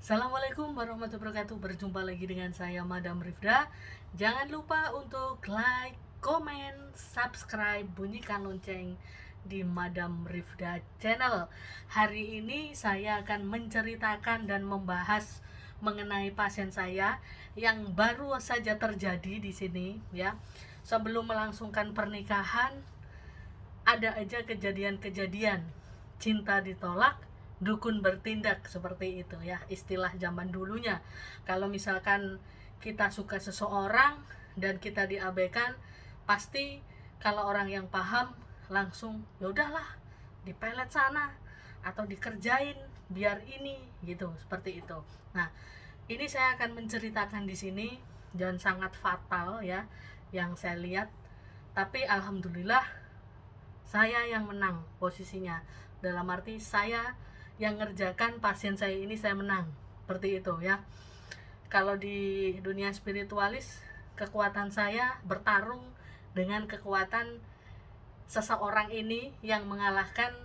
Assalamualaikum warahmatullahi wabarakatuh. Berjumpa lagi dengan saya Madam Rifda. Jangan lupa untuk like, komen, subscribe, bunyikan lonceng di Madam Rifda channel. Hari ini saya akan menceritakan dan membahas mengenai pasien saya yang baru saja terjadi di sini ya. Sebelum melangsungkan pernikahan, ada aja kejadian-kejadian cinta ditolak, dukun bertindak, seperti itu ya istilah zaman dulunya. Kalau misalkan kita suka seseorang dan kita diabaikan, pasti kalau orang yang paham langsung ya udahlah, dipelet sana atau dikerjain biar ini gitu, seperti itu. Nah, ini saya akan menceritakan di sini dan sangat fatal ya yang saya lihat, tapi alhamdulillah saya yang menang posisinya, dalam arti saya yang ngerjakan pasien saya ini, saya menang, seperti itu ya. Kalau di dunia spiritualis, kekuatan saya bertarung dengan kekuatan seseorang ini yang mengalahkan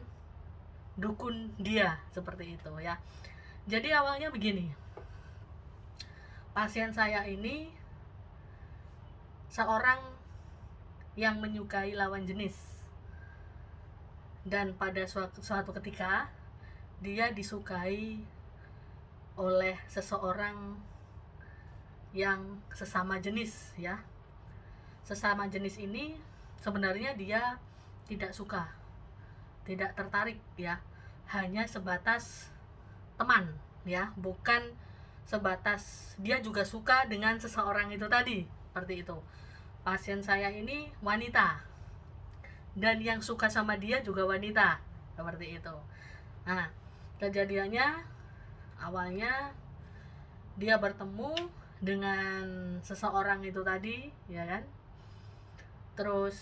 dukun dia, seperti itu ya. Jadi awalnya begini, pasien saya ini seorang yang menyukai lawan jenis, dan pada suatu ketika dia disukai oleh seseorang yang sesama jenis ya. Sesama jenis ini sebenarnya dia tidak suka, tidak tertarik ya, hanya sebatas teman ya, bukan sebatas dia juga suka dengan seseorang itu tadi, seperti itu. Pasien saya ini wanita dan yang suka sama dia juga wanita, seperti itu. Nah, kejadiannya awalnya dia bertemu dengan seseorang itu tadi ya kan. Terus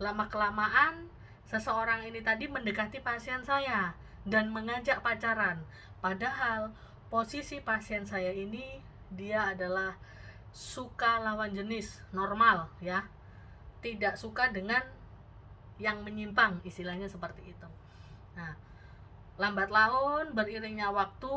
lama kelamaan seseorang ini tadi mendekati pasien saya dan mengajak pacaran, padahal posisi pasien saya ini dia adalah suka lawan jenis normal ya, tidak suka dengan yang menyimpang, istilahnya seperti itu. Nah, lambat laun beriringnya waktu,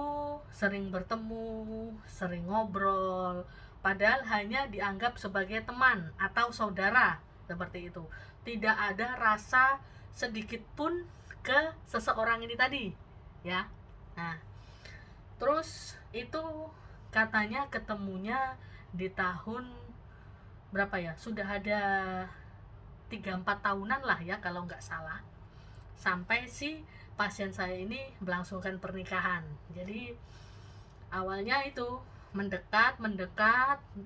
sering bertemu, sering ngobrol, padahal hanya dianggap sebagai teman atau saudara, seperti itu. Tidak ada rasa sedikit pun ke seseorang ini tadi ya. Nah, terus itu katanya ketemunya di tahun berapa ya, sudah ada 3-4 tahunan lah ya kalau nggak salah, sampai si pasien saya ini melangsungkan pernikahan. Jadi awalnya itu mendekat,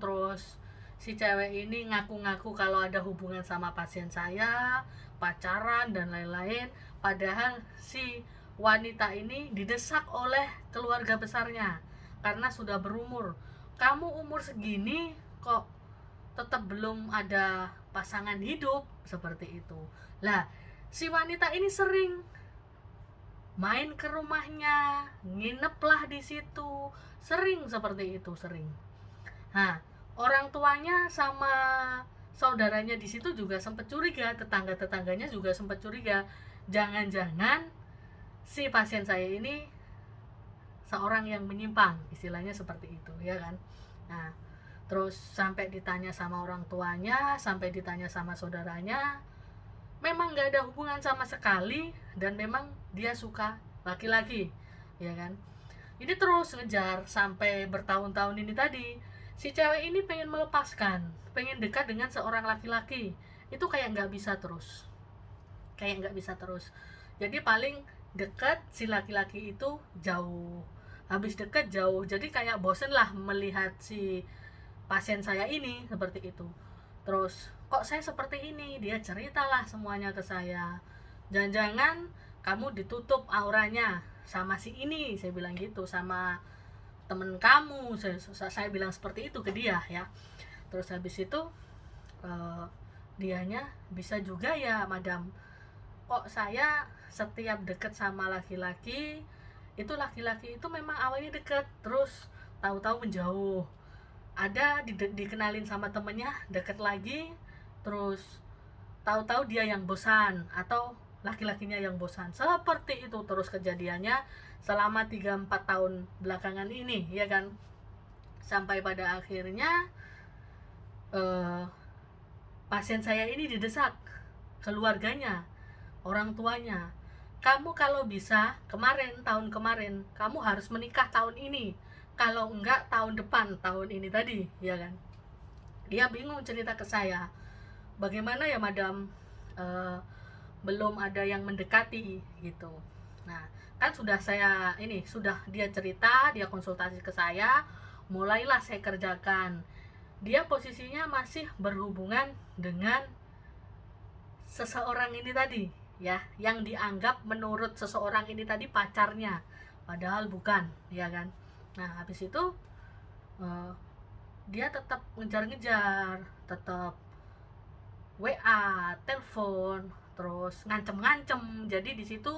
terus si cewek ini ngaku-ngaku kalau ada hubungan sama pasien saya, pacaran dan lain-lain, padahal si wanita ini didesak oleh keluarga besarnya karena sudah berumur. Kamu umur segini kok tetap belum ada pasangan hidup, seperti itu. Lah, si wanita ini sering main ke rumahnya, nginep lah di situ, sering seperti itu, sering. Nah, orang tuanya sama saudaranya di situ juga sempat curiga, tetangga-tetangganya juga sempat curiga, jangan-jangan si pasien saya ini seorang yang menyimpang, istilahnya seperti itu ya kan. Nah, terus sampai ditanya sama orang tuanya, sampai ditanya sama saudaranya, memang nggak ada hubungan sama sekali, dan memang dia suka laki-laki ya kan. Ini terus ngejar sampai bertahun-tahun ini tadi, si cewek ini pengen melepaskan, pengen dekat dengan seorang laki-laki, itu kayak nggak bisa terus, jadi paling dekat si laki-laki itu jauh, habis deket jauh, jadi kayak bosen lah melihat si pasien saya ini, seperti itu. Terus kok saya seperti ini, dia ceritalah semuanya ke saya, jangan-jangan kamu ditutup auranya sama si ini, saya bilang gitu, sama temen kamu, saya bilang seperti itu ke dia ya. Terus habis itu dianya bisa juga ya madam, kok saya setiap deket sama laki-laki itu memang awalnya deket, terus tahu-tahu menjauh, ada dikenalin sama temennya deket lagi, terus tahu-tahu dia yang bosan, atau laki-lakinya yang bosan. Seperti itu terus kejadiannya selama 3-4 tahun belakangan ini, ya kan. Sampai pada akhirnya pasien saya ini didesak keluarganya, orang tuanya, kamu kalau bisa tahun kemarin kamu harus menikah tahun ini, kalau enggak tahun depan, tahun ini tadi, ya kan. Dia bingung cerita ke saya, bagaimana ya madam, belum ada yang mendekati gitu. Nah kan sudah dia cerita, dia konsultasi ke saya, mulailah saya kerjakan. Dia posisinya masih berhubungan dengan seseorang ini tadi, ya, yang dianggap menurut seseorang ini tadi pacarnya, padahal bukan, ya kan. Nah habis itu dia tetap ngejar-ngejar, tetap WA, telepon, terus ngancem-ngancem. Jadi di situ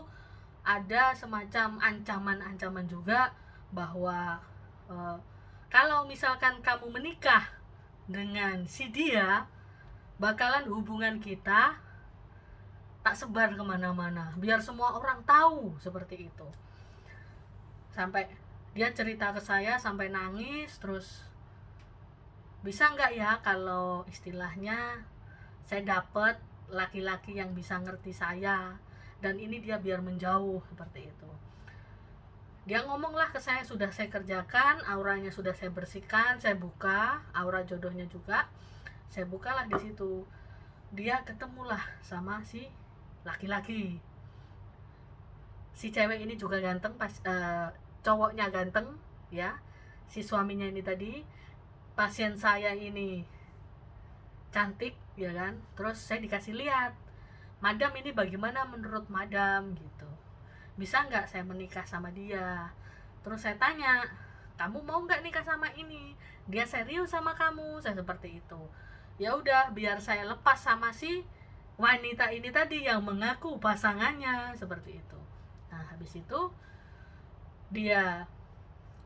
ada semacam ancaman-ancaman juga bahwa kalau misalkan kamu menikah dengan si dia, bakalan hubungan kita tak sebar kemana-mana, biar semua orang tahu, seperti itu. Sampai dia cerita ke saya sampai nangis, terus bisa nggak ya kalau istilahnya saya dapat laki-laki yang bisa ngerti saya, dan ini dia biar menjauh, seperti itu. Dia ngomonglah ke saya, sudah saya kerjakan, auranya sudah saya bersihkan, saya buka aura jodohnya juga, saya bukalah di situ. Dia ketemulah sama si laki-laki. Si cewek ini juga ganteng, cowoknya ganteng, ya. Si suaminya ini tadi, pasien saya ini cantik, ya kan. Terus saya dikasih lihat, madam ini bagaimana menurut madam gitu, bisa nggak saya menikah sama dia. Terus saya tanya, kamu mau nggak nikah sama ini, dia serius sama kamu, saya seperti itu. Ya udah, biar saya lepas sama si wanita ini tadi yang mengaku pasangannya, seperti itu. Nah habis itu dia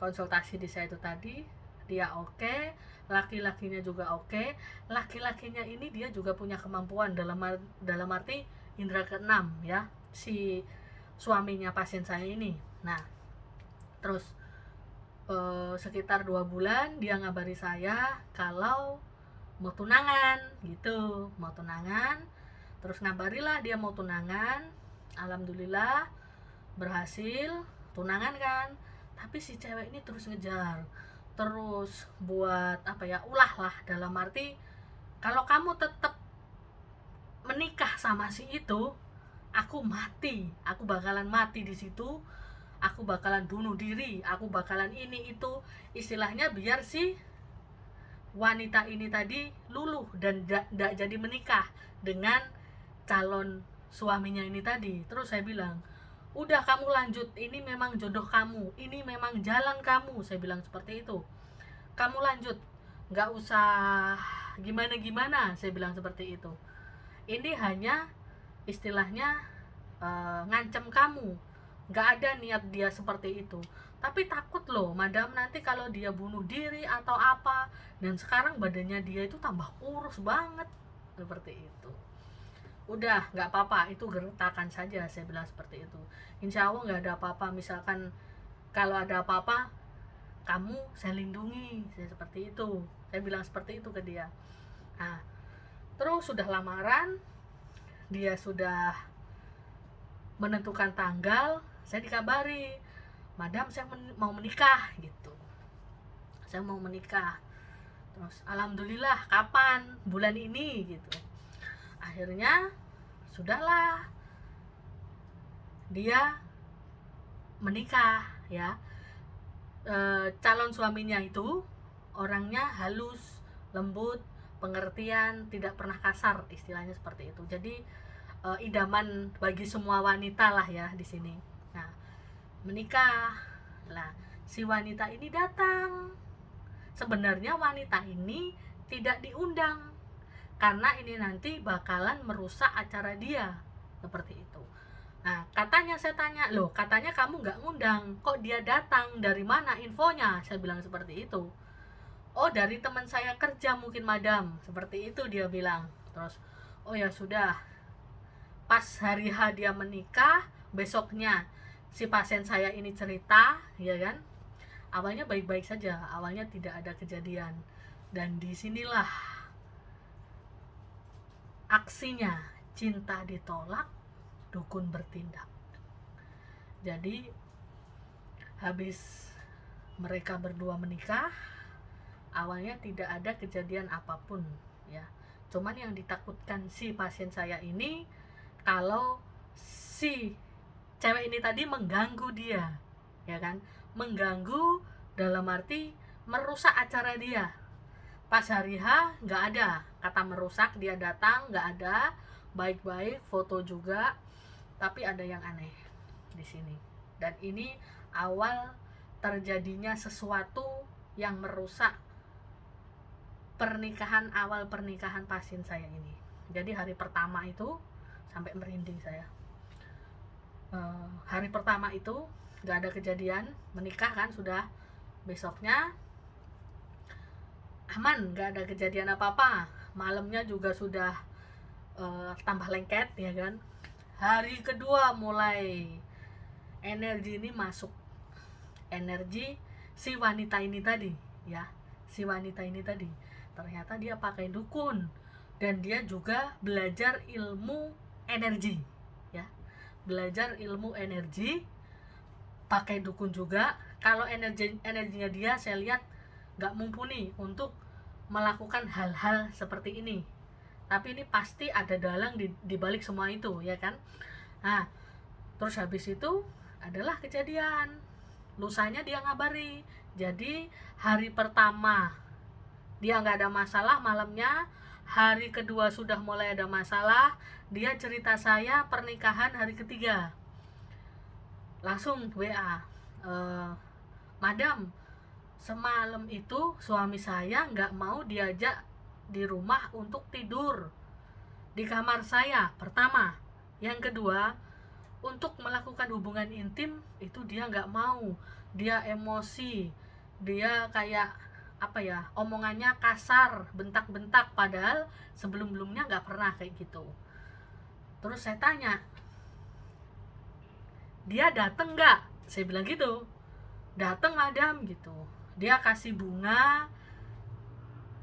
konsultasi di saya itu tadi, dia oke, laki-lakinya juga oke. Laki-lakinya ini dia juga punya kemampuan dalam arti indera keenam, ya, si suaminya pasien saya ini. Nah terus sekitar 2 bulan dia ngabari saya kalau mau tunangan gitu, mau tunangan. Terus ngabarilah dia mau tunangan, alhamdulillah berhasil tunangan kan. Tapi si cewek ini terus ngejar, terus buat ulah lah, dalam arti kalau kamu tetap menikah sama si itu, aku bakalan mati di situ, aku bakalan bunuh diri, aku bakalan ini itu, istilahnya biar si wanita ini tadi luluh dan tidak jadi menikah dengan calon suaminya ini tadi. Terus saya bilang, udah kamu lanjut, ini memang jodoh kamu, ini memang jalan kamu, saya bilang seperti itu. Kamu lanjut, nggak usah gimana-gimana, saya bilang seperti itu. Ini hanya istilahnya ngancem kamu, nggak ada niat dia seperti itu, tapi takut loh madam nanti kalau dia bunuh diri atau apa, dan sekarang badannya dia itu tambah kurus banget, seperti itu. Udah, nggak apa-apa, itu gertakan saja, saya bilang seperti itu. Insya Allah nggak ada apa-apa, misalkan kalau ada apa-apa kamu saya lindungi, saya seperti itu, saya bilang seperti itu ke dia. Nah terus sudah lamaran, dia sudah menentukan tanggal, saya dikabari, madam saya mau menikah gitu, saya mau menikah. Terus alhamdulillah, kapan, bulan ini gitu. Akhirnya sudahlah dia menikah, ya. Calon suaminya itu orangnya halus, lembut, pengertian, tidak pernah kasar, istilahnya seperti itu. Jadi idaman bagi semua wanita lah ya di sini. Nah menikah lah, si wanita ini datang. Sebenarnya wanita ini tidak diundang, karena ini nanti bakalan merusak acara dia, seperti itu. Nah katanya, saya tanya, loh katanya kamu nggak ngundang, kok dia datang, dari mana infonya, saya bilang seperti itu. Oh dari teman saya kerja mungkin madam, seperti itu dia bilang. Terus oh ya sudah, Pas hari H dia menikah, besoknya si pasien saya ini cerita, ya kan, awalnya baik-baik saja, awalnya tidak ada kejadian. Dan disinilah aksinya, cinta ditolak, dukun bertindak. Jadi habis mereka berdua menikah, awalnya tidak ada kejadian apapun ya. Cuman yang ditakutkan si pasien saya ini, kalau si cewek ini tadi mengganggu dia, ya kan, mengganggu dalam arti merusak acara dia. Pas hari H nggak ada kata merusak, dia datang nggak ada, baik-baik, foto juga, tapi ada yang aneh di sini. Dan ini awal terjadinya sesuatu yang merusak pernikahan, awal pernikahan pasien saya ini. Jadi hari pertama itu sampai merinding saya. Hari pertama itu nggak ada kejadian, menikah kan sudah, besoknya aman, nggak ada kejadian apa-apa. Malamnya juga sudah tambah lengket, ya kan. Hari kedua mulai energi ini masuk, energi si wanita ini tadi ya, si wanita ini tadi ternyata dia pakai dukun, dan dia juga belajar ilmu energi ya, belajar ilmu energi pakai dukun juga. Kalau energinya dia, saya lihat nggak mumpuni untuk melakukan hal-hal seperti ini, tapi ini pasti ada dalang di balik semua itu, ya kan. Nah, terus habis itu adalah kejadian, lusanya dia ngabari. Jadi hari pertama dia nggak ada masalah malamnya, hari kedua sudah mulai ada masalah, dia cerita saya pernikahan hari ketiga, langsung WA, madam, semalam itu suami saya nggak mau diajak di rumah untuk tidur di kamar saya, pertama. Yang kedua, untuk melakukan hubungan intim itu dia nggak mau, dia emosi, dia kayak apa ya, omongannya kasar, bentak-bentak, padahal sebelum-sebelumnya nggak pernah kayak gitu. Terus saya tanya, dia dateng nggak? Saya bilang gitu, dateng madam gitu. Dia kasih bunga,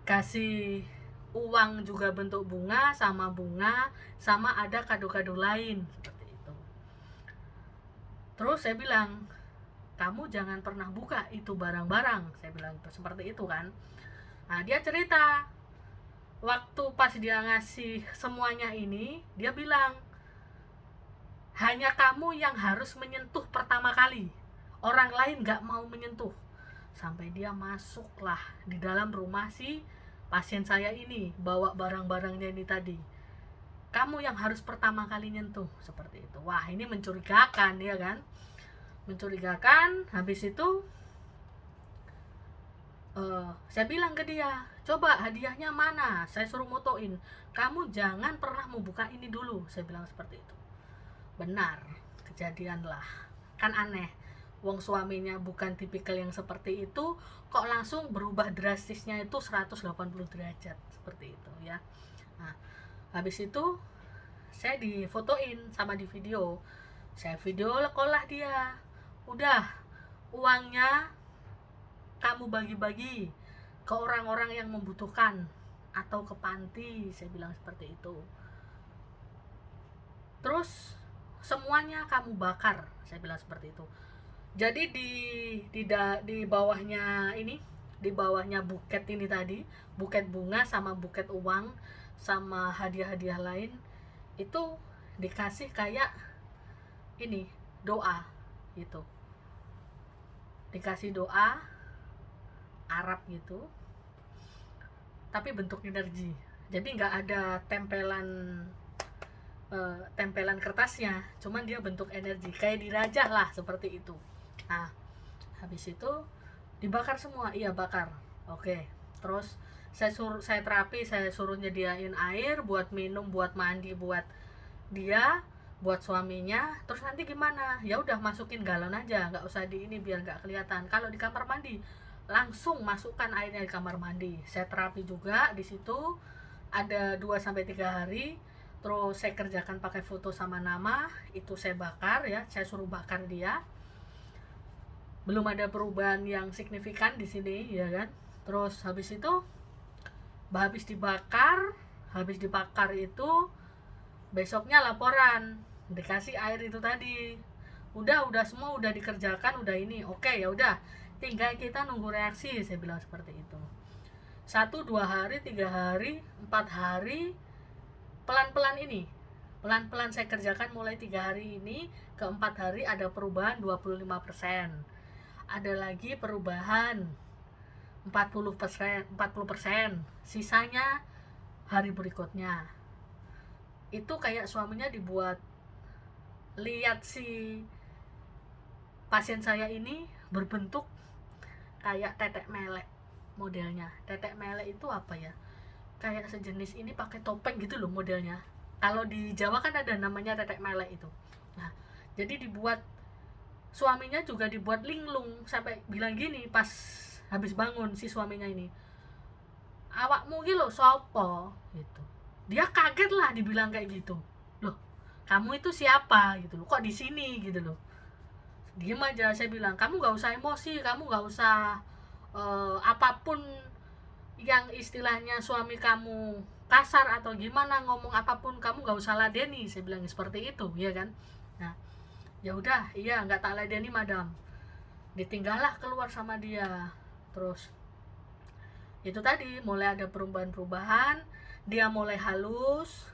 kasih uang juga bentuk bunga, sama ada kado-kado lain seperti itu. Terus saya bilang, kamu jangan pernah buka itu barang-barang, saya bilang seperti itu kan. Nah, dia cerita waktu pas dia ngasih semuanya ini, dia bilang hanya kamu yang harus menyentuh pertama kali, orang lain gak mau menyentuh. Sampai dia masuklah di dalam rumah si pasien saya ini, bawa barang-barangnya ini tadi, kamu yang harus pertama kali nyentuh, seperti itu. Wah, ini mencurigakan ya kan, mencurigakan. Habis itu saya bilang ke dia, coba hadiahnya mana, saya suruh motoin, kamu jangan pernah membuka ini dulu, saya bilang seperti itu. Benar, kejadian lah. Kan aneh, wong suaminya bukan tipikal yang seperti itu, kok langsung berubah drastisnya itu 180 derajat seperti itu ya. Nah, habis itu saya difotoin sama di video, saya video call lah dia, udah uangnya kamu bagi-bagi ke orang-orang yang membutuhkan atau ke panti, saya bilang seperti itu. Terus semuanya kamu bakar, saya bilang seperti itu. Jadi di bawahnya ini, di bawahnya buket ini tadi, buket bunga sama buket uang sama hadiah-hadiah lain, itu dikasih kayak ini, doa gitu, dikasih doa Arab gitu, tapi bentuk energi. Jadi nggak ada tempelan kertasnya, cuman dia bentuk energi, kayak dirajah lah seperti itu. Nah, habis itu dibakar semua, iya bakar, oke. Terus saya terapi, saya suruh nyediain air buat minum, buat mandi, buat dia, buat suaminya. Terus nanti gimana? Ya udah masukin galon aja, nggak usah di ini biar nggak kelihatan. Kalau di kamar mandi langsung masukkan airnya di kamar mandi. Saya terapi juga di situ ada 2-3 hari. terus saya kerjakan pakai foto sama nama, itu saya bakar ya, saya suruh bakar dia. Belum ada perubahan yang signifikan di sini ya kan. Terus habis itu habis dibakar itu besoknya laporan, dikasih air itu tadi. Udah semua udah dikerjakan, udah ini. Oke, ya udah. Tinggal kita nunggu reaksi, saya bilang seperti itu. 1, 2 hari, 3 hari, 4 hari, pelan-pelan saya kerjakan mulai 3 hari ini ke 4 hari ada perubahan 25%. Ada lagi perubahan 40%, sisanya hari berikutnya. Itu kayak suaminya dibuat lihat si pasien saya ini berbentuk kayak tetek melek modelnya. Tetek melek itu apa ya? Kayak sejenis ini pakai topeng gitu loh modelnya. Kalau di Jawa kan ada namanya tetek melek itu. Nah, jadi dibuat suaminya juga dibuat linglung, sampai bilang gini pas habis bangun si suaminya ini, awakmu iki lho sapa gitu. Dia kaget lah dibilang kayak gitu. Loh, kamu itu siapa gitu loh, kok di sini gitu loh. Diem aja, saya bilang kamu nggak usah emosi, kamu nggak usah apapun yang istilahnya suami kamu kasar atau gimana ngomong apapun, kamu nggak usah ladeni, saya bilang seperti itu ya kan. Nah, ya udah, iya nggak tak ladeni madam, ditinggallah keluar sama dia. Terus itu tadi mulai ada perubahan, dia mulai halus,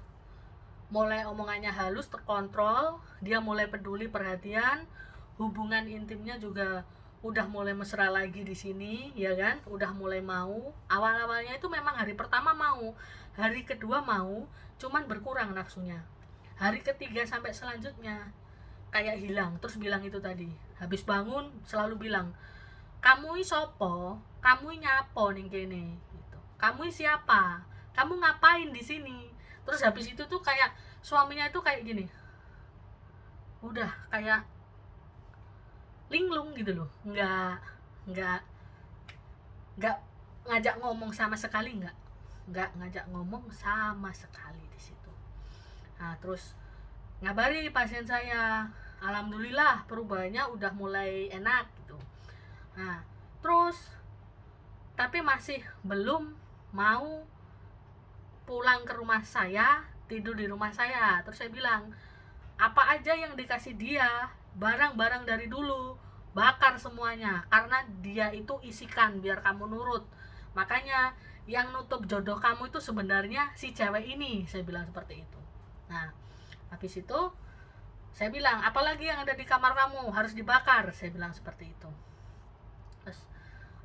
mulai omongannya halus, terkontrol, dia mulai peduli, perhatian, hubungan intimnya juga udah mulai mesra lagi di sini ya kan, udah mulai mau. Awal-awalnya itu memang hari pertama mau, hari kedua mau, cuman berkurang nafsunya. Hari ketiga sampai selanjutnya kayak hilang, terus bilang itu tadi, habis bangun selalu bilang, kamu ini sopo, kamu ini nyapo ning kene gitu. Kamu ini siapa? Kamu ngapain di sini? Terus habis itu tuh kayak suaminya itu kayak gini. Udah kayak linglung gitu loh. Enggak ngajak ngomong sama sekali, enggak ngajak ngomong sama sekali di situ. Nah, terus ngabari pasien saya, alhamdulillah perubahannya udah mulai enak gitu. Nah, terus tapi masih belum mau pulang ke rumah saya, tidur di rumah saya. Terus saya bilang, apa aja yang dikasih dia, barang-barang dari dulu, bakar semuanya, karena dia itu isikan biar kamu nurut. Makanya yang nutup jodoh kamu itu sebenarnya si cewek ini, saya bilang seperti itu. Nah, habis itu saya bilang, apalagi yang ada di kamar kamu harus dibakar, saya bilang seperti itu. Terus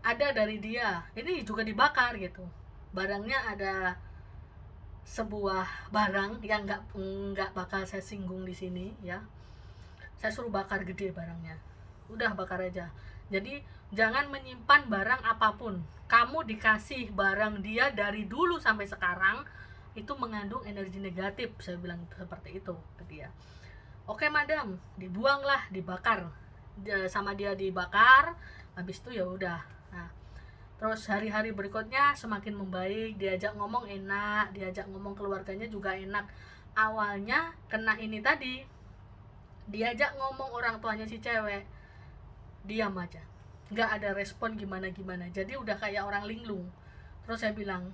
ada dari dia, ini juga dibakar gitu. Barangnya ada sebuah barang yang nggak bakal saya singgung di sini ya. Saya suruh bakar gede barangnya. Udah bakar aja. Jadi jangan menyimpan barang apapun. Kamu dikasih barang dia dari dulu sampai sekarang itu mengandung energi negatif, saya bilang seperti itu ke dia. Oke madam, dibuanglah, dibakar. Sama dia dibakar, habis itu ya udah. Nah, terus hari-hari berikutnya semakin membaik, diajak ngomong enak, diajak ngomong keluarganya juga enak. Awalnya kena ini tadi, diajak ngomong orang tuanya si cewek, diam aja, nggak ada respon gimana-gimana. Jadi udah kayak orang linglung. Terus saya bilang,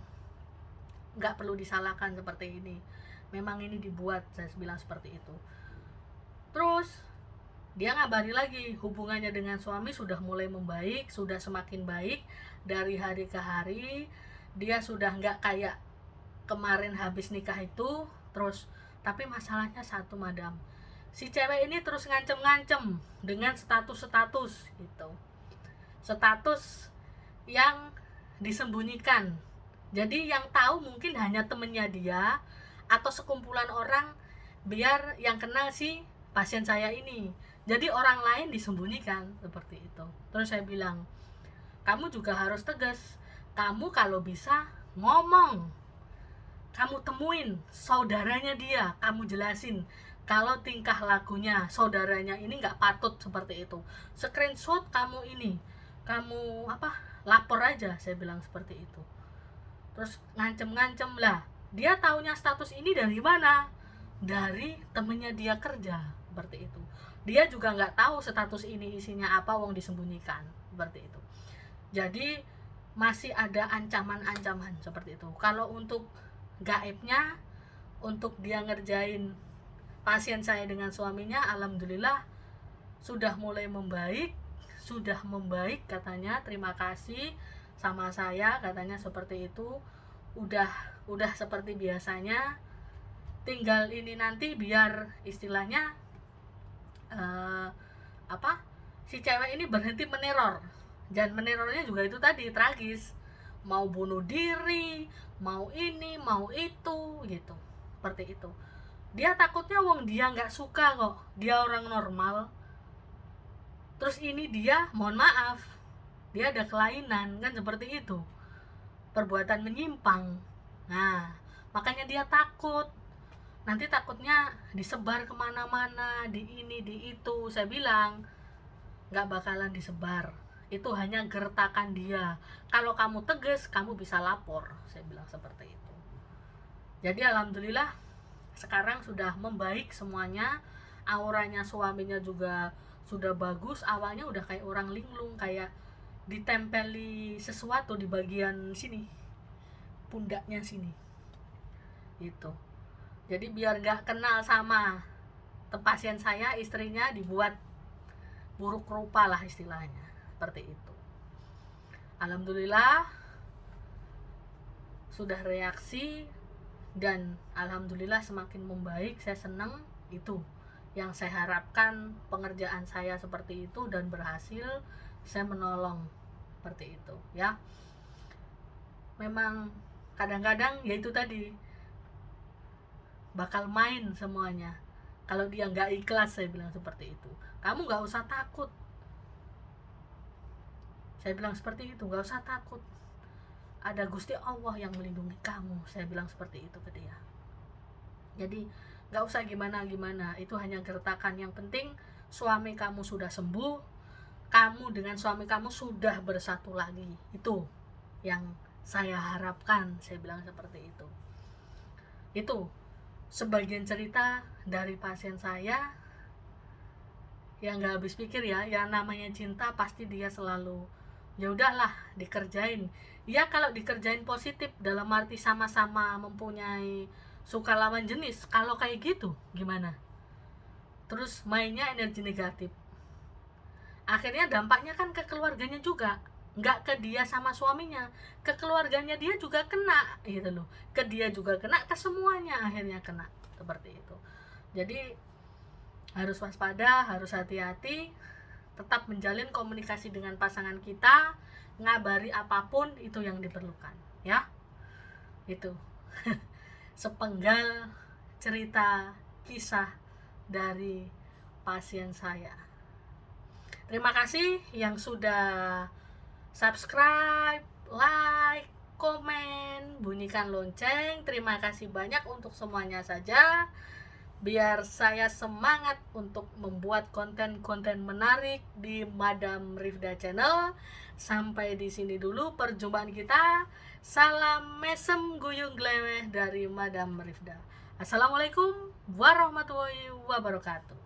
nggak perlu disalahkan seperti ini, memang ini dibuat, saya bilang seperti itu. Terus dia ngabari lagi, hubungannya dengan suami sudah mulai membaik, sudah semakin baik dari hari ke hari. Dia sudah nggak kayak kemarin habis nikah itu. Terus tapi masalahnya satu madam, si cewek ini terus ngancem-ngancem dengan status gitu, status yang disembunyikan. Jadi yang tahu mungkin hanya temennya dia atau sekumpulan orang, biar yang kenal si pasien saya ini. Jadi orang lain disembunyikan seperti itu. Terus saya bilang, kamu juga harus tegas. Kamu kalau bisa ngomong, kamu temuin saudaranya dia, kamu jelasin kalau tingkah lakunya saudaranya ini nggak patut seperti itu. Screenshot kamu ini, kamu lapor aja, saya bilang seperti itu. Terus ngancem-ngancem lah, dia taunya status ini dari mana? dari temennya dia kerja, seperti itu. Dia juga nggak tahu status ini isinya apa, wong disembunyikan, seperti itu. Jadi masih ada ancaman-ancaman seperti itu. Kalau untuk gaibnya, untuk dia ngerjain pasien saya dengan suaminya, alhamdulillah sudah mulai membaik, katanya. Terima kasih sama saya, katanya seperti itu. Udah seperti biasanya, tinggal ini nanti biar istilahnya si cewek ini berhenti meneror. Dan menerornya juga itu tadi tragis, mau bunuh diri, mau ini mau itu gitu, seperti itu. Dia takutnya wong dia nggak suka kok, dia orang normal, terus ini dia mohon maaf, dia ada kelainan, kan seperti itu, perbuatan menyimpang. Nah, makanya dia takut, nanti takutnya disebar kemana-mana, di ini di itu. Saya bilang nggak bakalan disebar, itu hanya gertakan dia. Kalau kamu tegas, kamu bisa lapor, saya bilang seperti itu. Jadi alhamdulillah sekarang sudah membaik semuanya, auranya suaminya juga sudah bagus. Awalnya udah kayak orang linglung, kayak ditempeli sesuatu di bagian sini, pundaknya sini itu. Jadi biar gak kenal sama pasien saya, istrinya dibuat buruk rupa lah istilahnya, seperti itu. Alhamdulillah sudah reaksi dan alhamdulillah semakin membaik. Saya senang, itu yang saya harapkan, pengerjaan saya seperti itu dan berhasil. Saya menolong seperti itu ya. Memang kadang-kadang ya itu tadi, bakal main semuanya kalau dia nggak ikhlas. Saya bilang seperti itu, kamu nggak usah takut, saya bilang seperti itu, nggak usah takut, ada Gusti Allah yang melindungi kamu, saya bilang seperti itu ke dia. Jadi nggak usah gimana-gimana, itu hanya gertakan. Yang penting suami kamu sudah sembuh, kamu dengan suami kamu sudah bersatu lagi, itu yang saya harapkan, saya bilang seperti itu. Itu sebagian cerita dari pasien saya yang nggak habis pikir ya. Yang namanya cinta pasti dia selalu ya udahlah dikerjain. Ya kalau dikerjain positif dalam arti sama-sama mempunyai suka lawan jenis, kalau kayak gitu gimana? Terus mainnya energi negatif, akhirnya dampaknya kan ke keluarganya juga, nggak ke dia sama suaminya, ke keluarganya dia juga kena gitu loh, ke dia juga kena, ke semuanya akhirnya kena, seperti itu. Jadi harus waspada, harus hati-hati, tetap menjalin komunikasi dengan pasangan kita, ngabari apapun, itu yang diperlukan ya. Itu sepenggal cerita kisah dari pasien saya. Terima kasih yang sudah subscribe, like, komen, bunyikan lonceng. Terima kasih banyak untuk semuanya saja, biar saya semangat untuk membuat konten-konten menarik di Madam Rifda Channel. Sampai di sini dulu perjumpaan kita. Salam mesem guyung gleweh dari Madam Rifda. Assalamualaikum warahmatullahi wabarakatuh.